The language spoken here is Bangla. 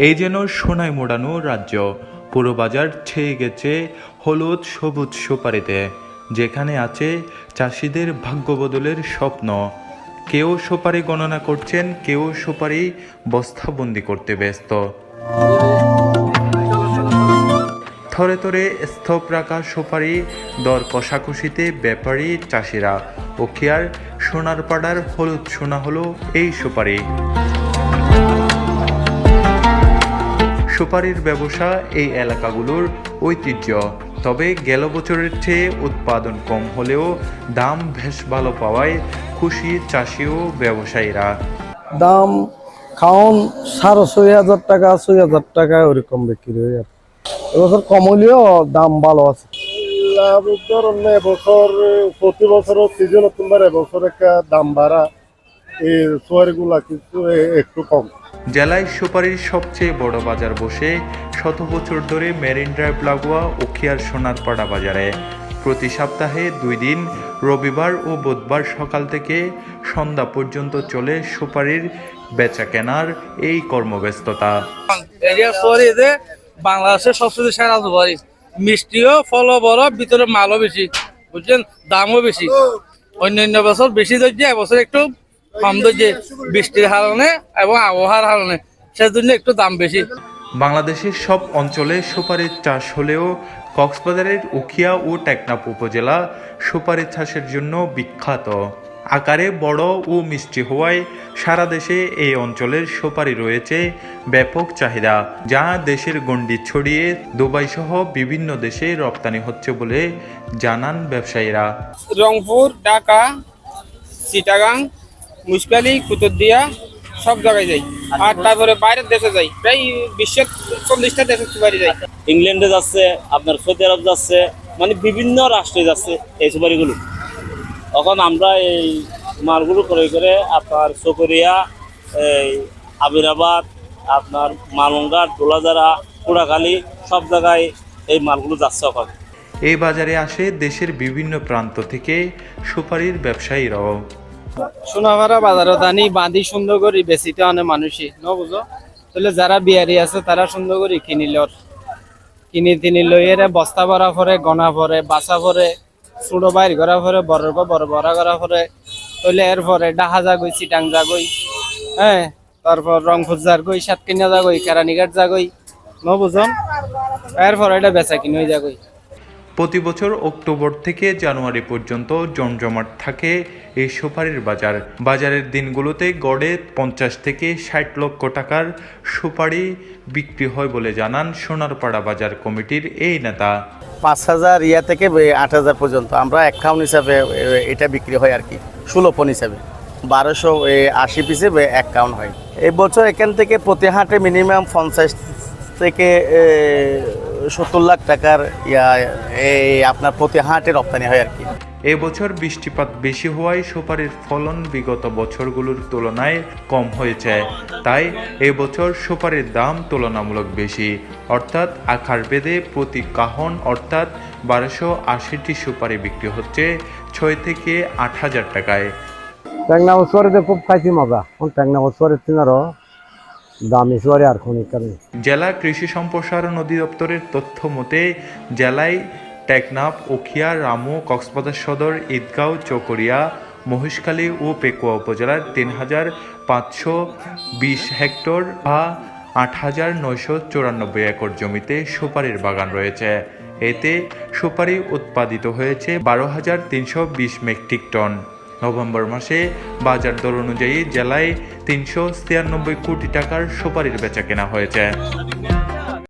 এই যেন সোনায় মোড়ানো রাজ্য। পুরো বাজার ছেয়ে গেছে হলুদ সবুজ সুপারিতে, যেখানে আছে চাষিদের ভাগ্য বদলের স্বপ্ন। কেউ সুপারি গণনা করছেন, কেউ সুপারি বস্তাবন্দি করতে ব্যস্ত। থরে থরে স্তূপ রাখা সুপারি দর কষাকষিতে ব্যাপারী চাষিরা। উখিয়ার সোনারপাড়ার হলুদ সোনা হলো এই সুপারি। সুপারির ব্যবসা এই এলাকাগুলোর ঐতিহ্য। তবে গেল বছরের চেয়ে উৎপাদন কম হলেও দাম বেশ ভালো পাওয়ায় খুশি চাষি ও ব্যবসায়ীরা। দাম খাওন 6,500 টাকা 6,000 টাকা ওরকম বিক্রি হয়। এবছর কম হলেও দাম ভালো আছে। এবছর প্রতি বছর সিজন তোমার এবছর একটা দাম বাড়া, এই সোয়ারিগুলা কিন্তু একটু কম। জেলায় সুপারির সবচেয়ে বড় বাজার বসে শত বছর ধরে মেরিন ড্রাইভ লাগোয়া উখিয়ার সোনারপাড়া বাজারে। প্রতি সপ্তাহে 2 দিন রবিবার ও বুধবার সকাল থেকে সন্ধ্যা পর্যন্ত চলে সুপারির বেচা কেনার এই কর্মব্যস্ততা। বাংলাদেশের সবচেয়ে সেরা সুপারি, মিষ্টিও ফলও বড়, ভিতরে মালও বেশি, বুঝছেন, দামও বেশি। অন্যান্য বছর বেশি ধরছে, এবছর একটু কম ধরছে বৃষ্টির কারণে এবং আবহাওয়ার কারণে, সেজন্য একটু দাম বেশি। বাংলাদেশের সব অঞ্চলে সুপারির চাষ হলেও কক্সবাজারের উখিয়া ও টেকনাফ উপজেলা সুপারি চাষের জন্য বিখ্যাত। আকারে বড় ও মিষ্টি হওয়ায় সারা দেশে এই অঞ্চলের সুপারি রয়েছে ব্যাপক চাহিদা, যা দেশের গণ্ডি ছড়িয়ে দুবাই সহ বিভিন্ন দেশে রপ্তানি হচ্ছে বলে জানান ব্যবসায়ীরা। রংপুর, ঢাকা, চিটাগাং, মুশকালি, কুতুবদিয়া সব জায়গায় যাই, আর তারপরে বাইরের দেশে যাই, প্রায় বিশ্বের 40টা দেশে সুপারি যাই। ইংল্যান্ডে যাচ্ছে, আপনার সৌদি আরব যাচ্ছে, মানে বিভিন্ন রাষ্ট্রে যাচ্ছে এই সুপারিগুলো। তখন আমরা এই মালগুলো ক্রয় করে আপনার চকরিয়া, এই আবিরাবাদ, আপনার মালঙ্গা, ডোলাজারা, কুড়াখালী সব জায়গায় এই মালগুলো যাচ্ছে ওখানে। এই বাজারে আসে দেশের বিভিন্ন প্রান্ত থেকে সুপারির ব্যবসায়ীরাও। সোনাভাড়া বাজারত আনি বাঁধি সুন্দর করে বেশিতে অনেক মানুষই ন বুঝো, তাহলে যারা বিহারি আছে তারা সুন্দর করে কিনি লইয়ে বস্তা ভরা পরে, গনা পরে, বাসা পরে, ছোট বাইর করা পরে, বড় বড় করা পরে, তাহলে এরপরে ডাহা যাগই, চিটাং যাগই, হ্যাঁ, তারপর রংপুর যাগই, সাতকিনা যাগই, কেরানীঘাট যাগই ন বুঝন, এরপরে এটা বেচা কিনে যাগই। প্রতি বছর অক্টোবর থেকে জানুয়ারি পর্যন্ত জমজমাট থাকে এই সুপারির বাজার। বাজারের দিনগুলোতে গড়ে 50 থেকে 60 লক্ষ টাকার সুপারি বিক্রি হয় বলে জানান সোনারপাড়া বাজার কমিটির এই নেতা। 5,000 থেকে 8,000 পর্যন্ত আমরা এক খাউন হিসাবে এটা বিক্রি হয় আর কি, 16 পন হিসাবে 1280 পিসে এক কাউন হয়। এই বছর এখান থেকে প্রতি হাটে মিনিমাম 50 থেকে 70 লাখ টাকার আপনার প্রতি হাটে রপ্তানি হয় আর কি। এবছর বৃষ্টিপাত বেশি হওয়ায় সুপারির ফলন বিগত বছরগুলোর তুলনায় কম হয়েছে, তাই এবছর সুপারির দাম তুলনামূলক বেশি, অর্থাৎ আখার বেদে প্রতি কাহন অর্থাৎ 1280টি সুপারি বিক্রি হচ্ছে 6 থেকে 8,000 টাকায়। টেকনাফ সোয়ারিতে খুব খাইছি মজা, টেকনাফ সোয়ারি তিনারও দামি সোয়ারি আর খনিক কারণে। জেলা কৃষি সম্প্রসারণ অধিদপ্তরের তথ্য মতে জেলায় টেকনাফ, উখিয়া, রামু, কক্সবাজার সদর, ঈদগাঁও, চকরিয়া, মহেশখালী ও পেকুয়া উপজেলার 3,520 হেক্টর বা 8,994 একর জমিতে সুপারির বাগান রয়েছে। এতে সুপারি উৎপাদিত হয়েছে 12,320 মেট্রিক টন। নভেম্বর মাসে বাজার দর অনুযায়ী জেলায় 396 কোটি টাকার সুপারির বেচা কেনা হয়েছে।